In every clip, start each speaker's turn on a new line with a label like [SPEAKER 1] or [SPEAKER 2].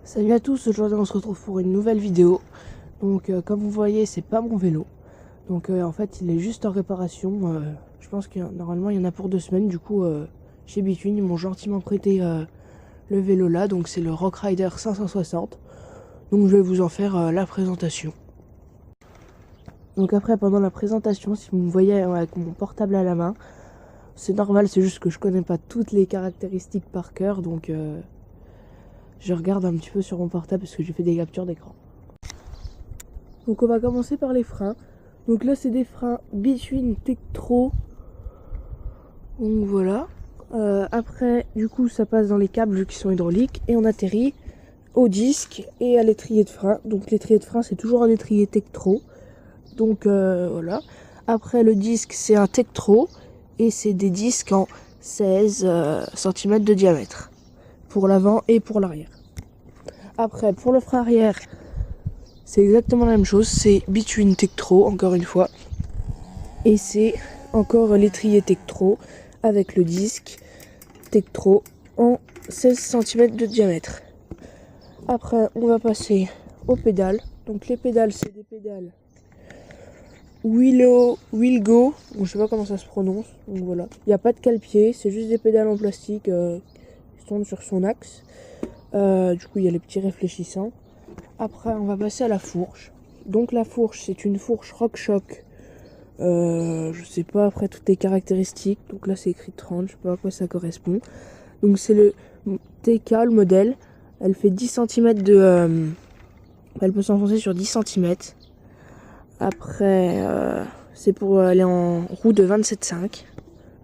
[SPEAKER 1] Salut à tous, aujourd'hui on se retrouve pour une nouvelle vidéo. Donc comme vous voyez, c'est pas mon vélo. Donc en fait il est juste en réparation. Je pense que normalement il y en a pour 2 semaines. Du coup chez Between ils m'ont gentiment prêté le vélo là. Donc c'est le Rock Rider 560. Donc je vais vous en faire la présentation. Donc après pendant la présentation, si vous me voyez avec mon portable à la main, c'est normal, c'est juste que je connais pas toutes les caractéristiques par cœur. Donc je regarde un petit peu sur mon portable parce que j'ai fait des captures d'écran. Donc on va commencer par les freins. Donc là c'est des freins Between Tektro. Donc voilà. Après du coup ça passe dans les câbles vu qu'ils sont hydrauliques. Et on atterrit au disque et à l'étrier de frein. Donc l'étrier de frein c'est toujours un étrier Tektro. Donc voilà. Après le disque c'est un Tektro. Et c'est des disques en 16 cm de diamètre. Pour l'avant et pour l'arrière. Après pour le frein arrière, c'est exactement la même chose, c'est Between Tektro encore une fois. Et c'est encore l'étrier Tektro avec le disque Tektro en 16 cm de diamètre. Après on va passer aux pédales. Donc les pédales c'est des pédales Wilgo, je sais pas comment ça se prononce, donc voilà. Il n'y a pas de cale-pied, c'est juste des pédales en plastique qui tournent sur son axe. Du coup il y a les petits réfléchissants. Après on va passer à la fourche. Donc la fourche c'est une fourche RockShox. Je sais pas après toutes les caractéristiques. Donc là c'est écrit 30, je sais pas à quoi ça correspond. Donc c'est le TK le modèle. Elle fait 10 cm de... elle peut s'enfoncer sur 10 cm. Après c'est pour aller en roue de 27,5.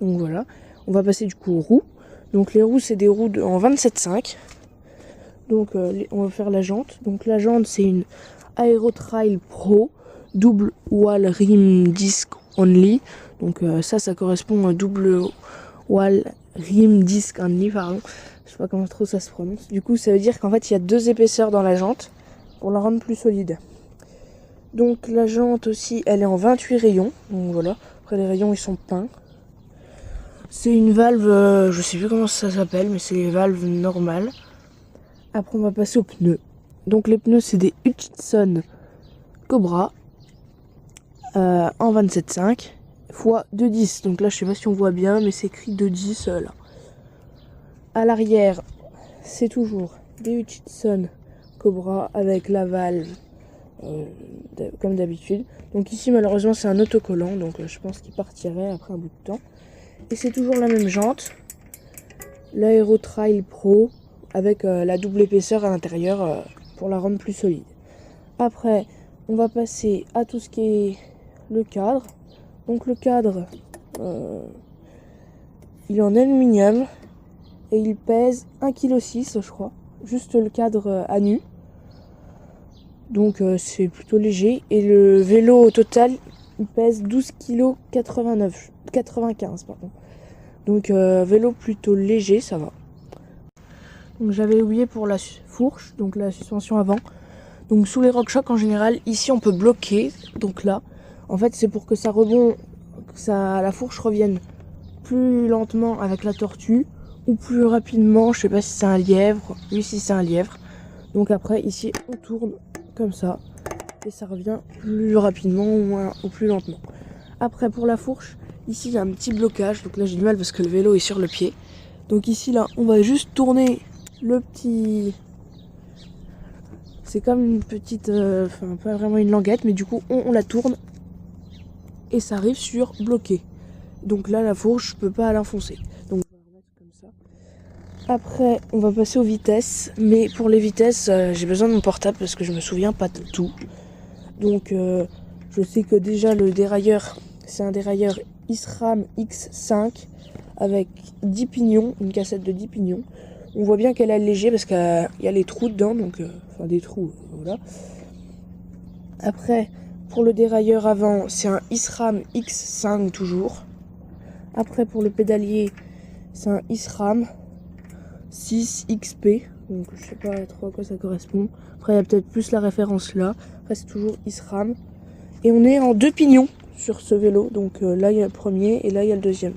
[SPEAKER 1] Donc voilà. On va passer du coup aux roues. Donc les roues c'est des roues en 27,5. Donc on va faire la jante. Donc la jante c'est une Aerotrail Pro double wall rim disc only. Donc ça correspond à double wall rim disc only, pardon. Je sais pas comment trop ça se prononce. Du coup ça veut dire qu'en fait il y a 2 épaisseurs dans la jante pour la rendre plus solide. Donc la jante aussi elle est en 28 rayons. Donc voilà. Après les rayons ils sont peints. C'est une valve, je sais plus comment ça s'appelle, mais c'est les valves normales. Après on va passer aux pneus. Donc les pneus c'est des Hutchinson Cobra en 27,5 x 2,10. Donc là je sais pas si on voit bien mais c'est écrit 2,10 là. À l'arrière c'est toujours des Hutchinson Cobra avec la valve comme d'habitude. Donc ici malheureusement c'est un autocollant donc je pense qu'il partirait après un bout de temps. Et c'est toujours la même jante, l'Aerotrail Pro avec la double épaisseur à l'intérieur pour la rendre plus solide. Après on va passer à tout ce qui est le cadre. Donc le cadre il est en aluminium et il pèse 1,6 kg je crois, juste le cadre à nu. Donc c'est plutôt léger et le vélo au total il pèse 12,95 kg pardon. Donc vélo plutôt léger, ça va. Donc j'avais oublié pour la fourche, donc la suspension avant. Donc sous les RockShox en général, ici on peut bloquer. Donc là, en fait c'est pour que ça rebond, que la fourche revienne plus lentement avec la tortue ou plus rapidement. Je sais pas si c'est un lièvre, lui si c'est un lièvre. Donc après ici on tourne comme ça et ça revient plus rapidement ou plus lentement. Après pour la fourche, ici il y a un petit blocage, donc là j'ai du mal parce que le vélo est sur le pied. Donc ici là on va juste tourner le petit... c'est comme une petite... enfin pas vraiment une languette mais du coup on la tourne et ça arrive sur bloqué. Donc là la fourche je peux pas l'enfoncer. Donc on va la remettre comme ça. Après on va passer aux vitesses, mais pour les vitesses j'ai besoin de mon portable parce que je me souviens pas de tout. Donc je sais que déjà le dérailleur c'est un dérailleur SRAM X5 avec 10 pignons, une cassette de 10 pignons. On voit bien qu'elle est allégée parce qu'il y a les trous dedans, donc enfin des trous, voilà. Après pour le dérailleur avant c'est un SRAM X5 toujours. Après pour le pédalier c'est un SRAM 6XP, donc je sais pas trop à quoi ça correspond. Après il y a peut-être plus la référence là. Après c'est toujours SRAM. Et on est en 2 pignons sur ce vélo, donc là il y a le premier et là il y a le deuxième.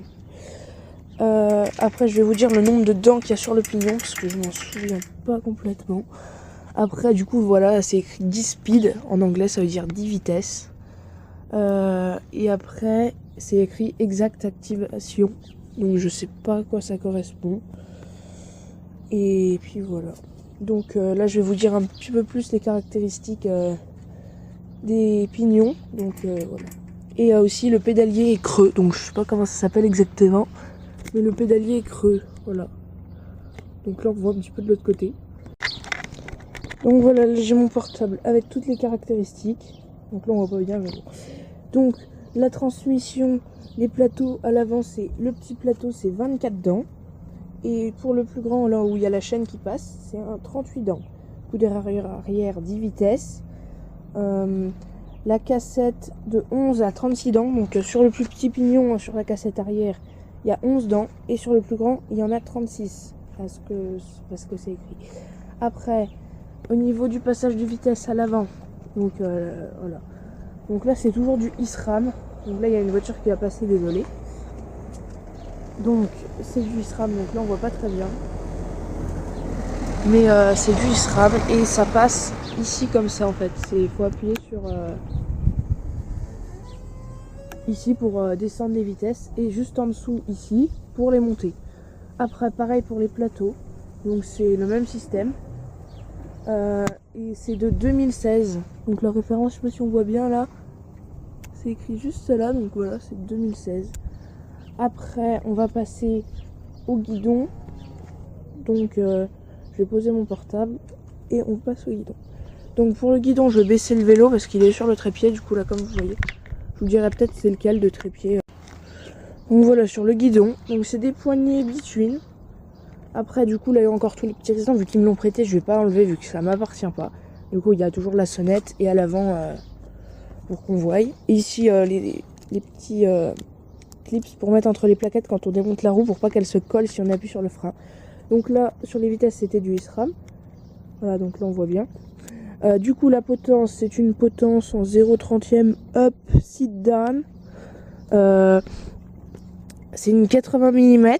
[SPEAKER 1] Après je vais vous dire le nombre de dents qu'il y a sur le pignon parce que je m'en souviens pas complètement. Après du coup voilà, c'est écrit 10 speed, en anglais ça veut dire 10 vitesses. Et après c'est écrit exact activation, donc je sais pas à quoi ça correspond. Et puis voilà. Donc là je vais vous dire un petit peu plus les caractéristiques des pignons. Donc voilà. Et aussi le pédalier est creux, donc je sais pas comment ça s'appelle exactement, mais le pédalier est creux, voilà. Donc là on voit un petit peu de l'autre côté. Donc voilà, j'ai mon portable avec toutes les caractéristiques. Donc là on voit pas bien, mais bon. Donc la transmission, les plateaux à l'avant, c'est le petit plateau, c'est 24 dents. Et pour le plus grand, là où il y a la chaîne qui passe, c'est un 38 dents. Coup d'air arrière 10 vitesses. La cassette de 11 à 36 dents. Donc sur le plus petit pignon, sur la cassette arrière, il y a 11 dents. Et sur le plus grand, il y en a 36. Parce que c'est écrit. Après, au niveau du passage de vitesse à l'avant, donc voilà. Donc là, c'est toujours du ISRAM. Donc là, il y a une voiture qui va passer, désolé. Donc c'est du ISRAM, donc là on voit pas très bien. Mais c'est du ISRAM et ça passe ici comme ça en fait. Il faut appuyer sur ici pour descendre les vitesses et juste en dessous ici pour les monter. Après pareil pour les plateaux, donc c'est le même système. Et c'est de 2016. Donc la référence, je sais pas si on voit bien là. C'est écrit juste là, donc voilà, c'est 2016. Après, on va passer au guidon. Donc, je vais poser mon portable et on passe au guidon. Donc, pour le guidon, je vais baisser le vélo parce qu'il est sur le trépied. Du coup, là, comme vous voyez, je vous dirai peut-être c'est lequel de trépied. Donc, voilà, sur le guidon. Donc, c'est des poignées between. Après, du coup, là, il y a encore tous les petits restants. Vu qu'ils me l'ont prêté, je vais pas enlever vu que ça m'appartient pas. Du coup, il y a toujours la sonnette et à l'avant pour qu'on voie. Et ici, les petits clips pour mettre entre les plaquettes quand on démonte la roue pour pas qu'elle se colle si on appuie sur le frein. Donc là, sur les vitesses, c'était du ISRAM. Voilà, donc là, on voit bien. Du coup, la potence, c'est une potence en 0,30e up, sit down. C'est une 80 mm.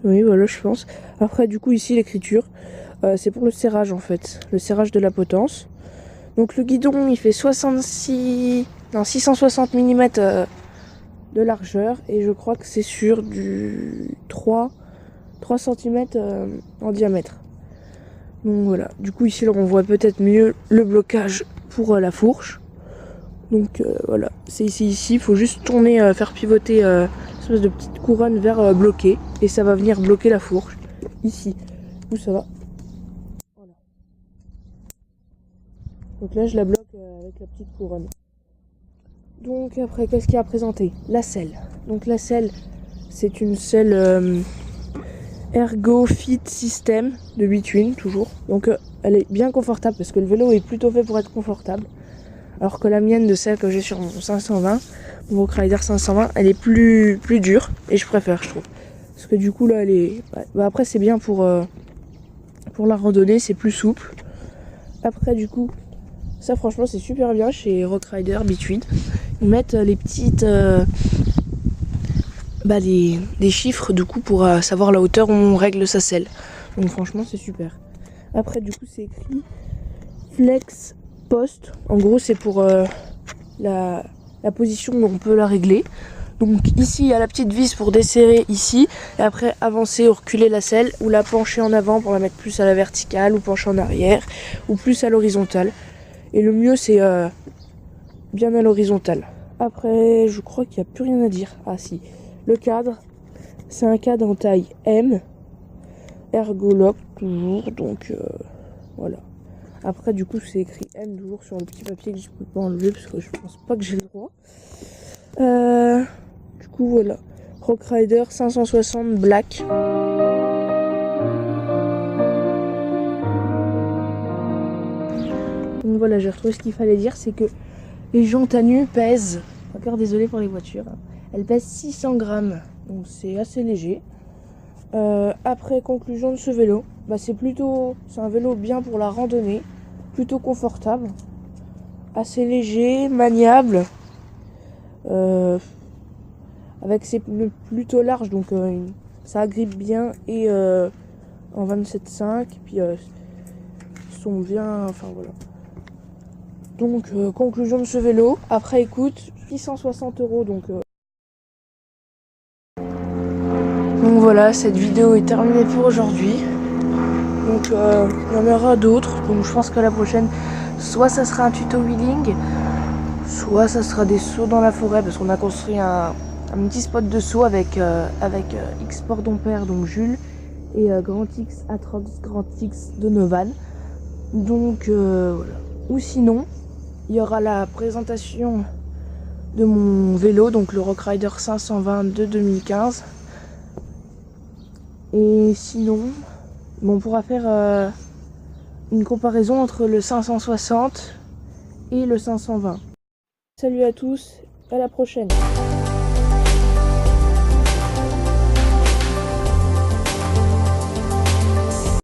[SPEAKER 1] Oui, voilà, je pense. Après, du coup, ici, l'écriture, c'est pour le serrage, en fait. Le serrage de la potence. Donc, le guidon, il fait 660 mm de largeur. Et je crois que c'est sur du 3 cm en diamètre. Donc, voilà. Du coup, ici, là, on voit peut-être mieux le blocage pour la fourche. Donc, voilà. C'est ici. Il faut juste tourner, faire pivoter espèce de petite couronne vers bloquer et ça va venir bloquer la fourche ici où ça va. Voilà. Donc là je la bloque avec la petite couronne. Donc après qu'est-ce qu'il y a à présenter? La selle. Donc la selle c'est une selle Ergo Fit System de Between toujours. Donc elle est bien confortable parce que le vélo est plutôt fait pour être confortable. Alors que la mienne de celle que j'ai sur mon 520, mon Rockrider 520, elle est plus dure et je préfère, je trouve. Parce que du coup là elle est... Bah, après c'est bien pour la randonnée, c'est plus souple. Après du coup, ça franchement c'est super bien chez Rockrider Between. Ils mettent les petites... des chiffres du coup pour savoir la hauteur où on règle sa selle. Donc franchement c'est super. Après du coup c'est écrit Flex Post, en gros c'est pour la position où on peut la régler. Donc ici il y a la petite vis pour desserrer ici et après avancer ou reculer la selle ou la pencher en avant pour la mettre plus à la verticale ou pencher en arrière ou plus à l'horizontale. Et le mieux c'est bien à l'horizontale. Après je crois qu'il n'y a plus rien à dire. Ah si, le cadre c'est un cadre en taille M, ergolock toujours, donc voilà. Après du coup c'est écrit M toujours sur le petit papier que je peux pas enlever parce que je pense pas que j'ai le droit. Du coup voilà. Rockrider 560 Black. Donc voilà, j'ai retrouvé ce qu'il fallait dire, c'est que les jantes à nu pèsent, encore désolé pour les voitures, elles pèsent 600 grammes, donc c'est assez léger. Après conclusion de ce vélo, c'est un vélo bien pour la randonnée, plutôt confortable, assez léger, maniable, avec ses pneus plutôt larges, donc ça agrippe bien et en 27,5, puis sont bien, enfin voilà. Donc conclusion de ce vélo, après écoute, 660 €, donc voilà, cette vidéo est terminée pour aujourd'hui. Donc il y en aura d'autres, donc je pense que la prochaine, soit ça sera un tuto wheeling, soit ça sera des sauts dans la forêt, parce qu'on a construit un petit spot de saut avec X Sport Dompère, donc Jules, et Grand X Atrox, Grand X Donovan. Donc voilà. Ou sinon, il y aura la présentation de mon vélo, donc le Rockrider 520 de 2015. Et sinon, on pourra faire une comparaison entre le 560 et le 520. Salut à tous, à la prochaine.